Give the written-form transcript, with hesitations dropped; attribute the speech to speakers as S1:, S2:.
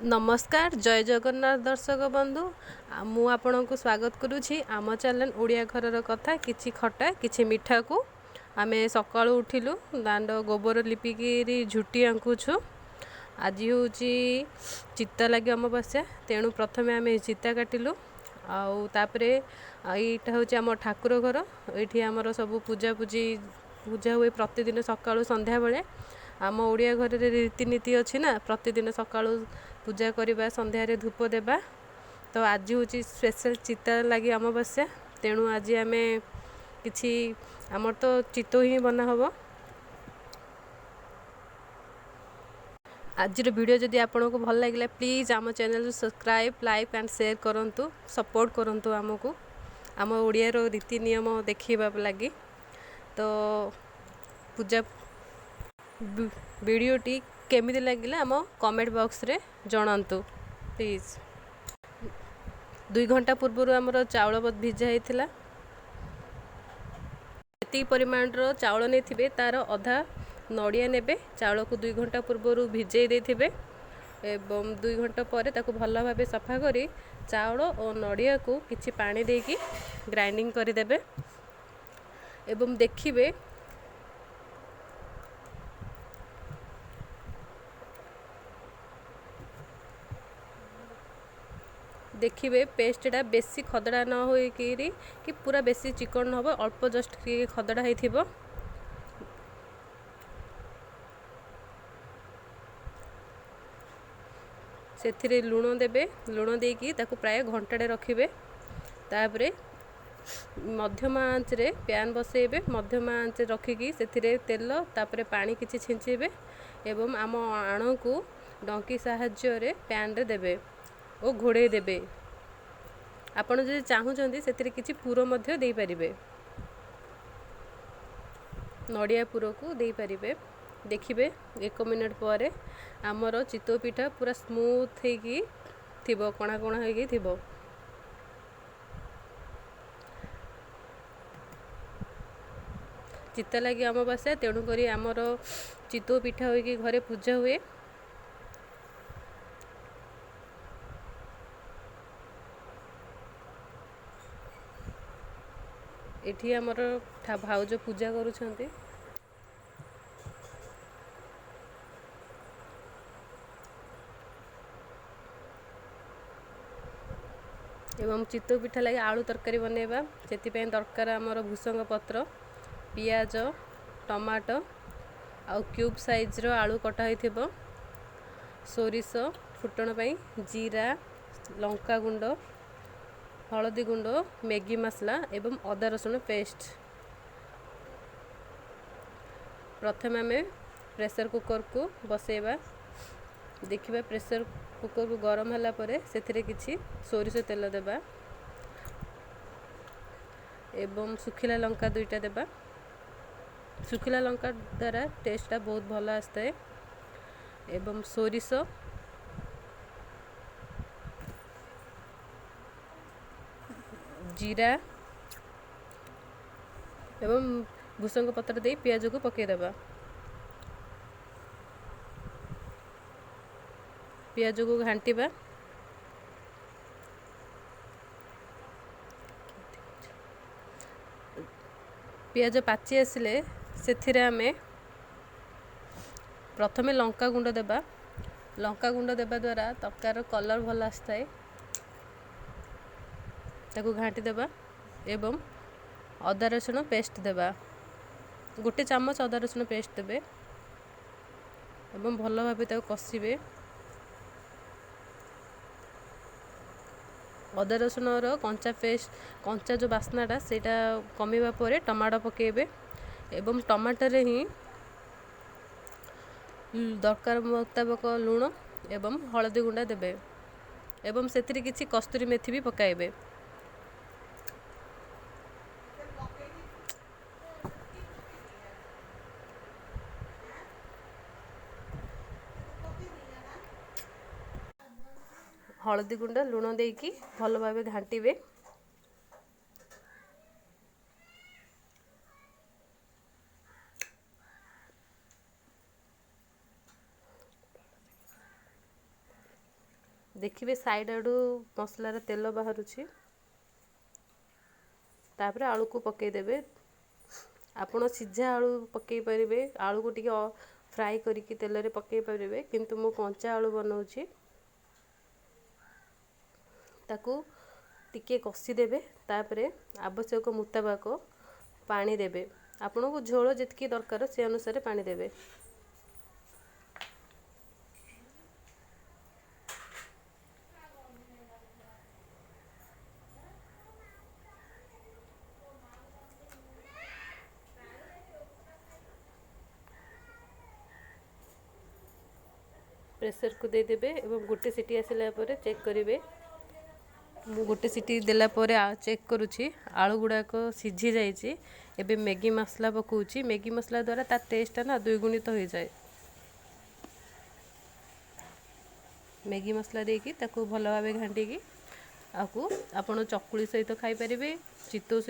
S1: नमस्कार जय जगन्नाथ दर्शक बंधु मु आपण को स्वागत करुँची आम चैनल ओडिया घर कथा किछि खटा किछि मिठा को आमे सकाळु उठिलु दांड गोबर लिपिकी झुटी आंकुछु। आज हूँ चित्ता लगे अमावास्या तेणु प्रथम आम चिता काटिलु आउे यहाँ हूँ आम ठाकुर घर ये आमर सब पूजा हुए प्रतिदिन सकाळु संध्या बेले आम ओडिया घर रीतिनीति अच्छी ना प्रतिदिन सकाळु पूजा करवा संध्यारे धूप देवा। तो आज हूँ स्पेशल चिता लगी अमावास्या तेणु आज आम कि आमर तो चितो ही बना हम। आज वीडियो जदि आपन को भल लगे प्लीज़ आम channel subscribe like and share करंतु सपोर्ट करंतु आमको आम ओडिया रीति नियम देखा लगी। तो पूजा वीडियोटी केमिति लगिला आम कमेंट बॉक्स रे जणांतु प्लीज। 2 घंटा पूर्व आमर चाउल भिजा होता ये परिमाण चाउल नहीं तार अधा नड़िया नेबे चाउल को 2 घंटा पूर्व भिजे देथिबे एवं 2 घंटा पर ताकू भल भाव सफा करी चाउल और नड़िया को किछि पानी देकी ग्राइंडिंग करदेबे एवं देखिए पेस्टा बेसी खदड़ा न हो कि पूरा बेसी चिकन न हो अल्प जस्ट खदड़ा हो से लुण देबे लुण देकी ताकू प्राय घंटाटे रखिबे तापरे मध्यम आंच रे पैन बसेबे मध्यम आंच रखिकी से तेल तापरे पानी किछि छिंचेबे एवं आम आण को डंकी साहाय्य रे पैन रे देबे और घोड़े देबे। आपण जदि चाहूचंती सेतिरे किछि पुरो मध्य देई परिबे नड़िया पुरो को देई परिबे। देखिबे 1 मिनिट पर आमर चितो पिठा पूरा स्मूथ होगी थिबो कणा कणा होगी थिबो। चित्ता लगी अमावास्या तेणुक आमर चितो पिठा होगी घरे पूजा हुए। एठी आमर भाउज पूजा करुछंती एवं चितो पिठा लगे आलू तरकारी बनैबा से दरकार आमर भूसंग पत्र पियाज टमाटो आउ क्यूब साइज रो आलू कटा होइथिबो सोरिष फुटण पई जीरा लंका गुंड हळदी गुंड मैगी मसला एवं अदा रसुण पेस्ट। प्रथम आम प्रेशर कुकर को बसेबा देखिबा प्रेशर कुकर को गरम होला परे सेथिरे किछि सोरिष तेल देबा एवं सुखिला लंका 2टा देबा। सुखिला लंका द्वारा टेस्टा बहुत भल आसता है एवं सोरिष जीरा एवं भूसंग पत्र दे पियाज को पकेदेबा पियाज को घांटिबा पियाज पाची आसिले से आमे प्रथमे लंका गुंड देबा लंका गुंड देबा द्वारा तरकार कलर भल आसता है ताकू घांटी देबा एवं अदा रसुण पेस्ट देबा 1 चामच अदा रसुण पेस्ट देबे एवं भल भाव ताकू कषिबे। अदा रसुण रो कंचा जो बास्नाटा सेटा कमिबा परे टमाटो पकेबे एवं टमाटर ही दरकार मुताबक लुण एवं हळदी गुंडा देबे एवं सेतिरे किछि कस्तूरी मेथी भी पकाइबे। हळदी गुंड लुण देकी भल भाव घांटिबे देखिए साइड आड़ू मसलार तेल बाहरुछि तापर आलू को पकईदेवे आपण सीझा आलू पकई पारे आलू को टिके फ्राए करके तेल रे पकई पारे किंतु मु कंचा आलू बनाऊँगी ताकू टिके कषिदेवे तापर आवश्यक मुताबक पानी देवे आपन को झोल जितकी दरकार से अनुसार पानी देवे प्रेशर को दे देबे एवं गोटे सीटी आसिला परे चेक करेंगे मु गोटे सीटी देला परे चेक करुछि आलू गुड़ाक सीझी जाइए एबे मैगी मसला पकाउछि मैगी मसला द्वारा तार टेस्ट ना द्विगुणित हो जाए मैगी मसला देकी ताकू भल भाबे घांटी की आपको आपण चकुली सहित खाई परिबे चितौ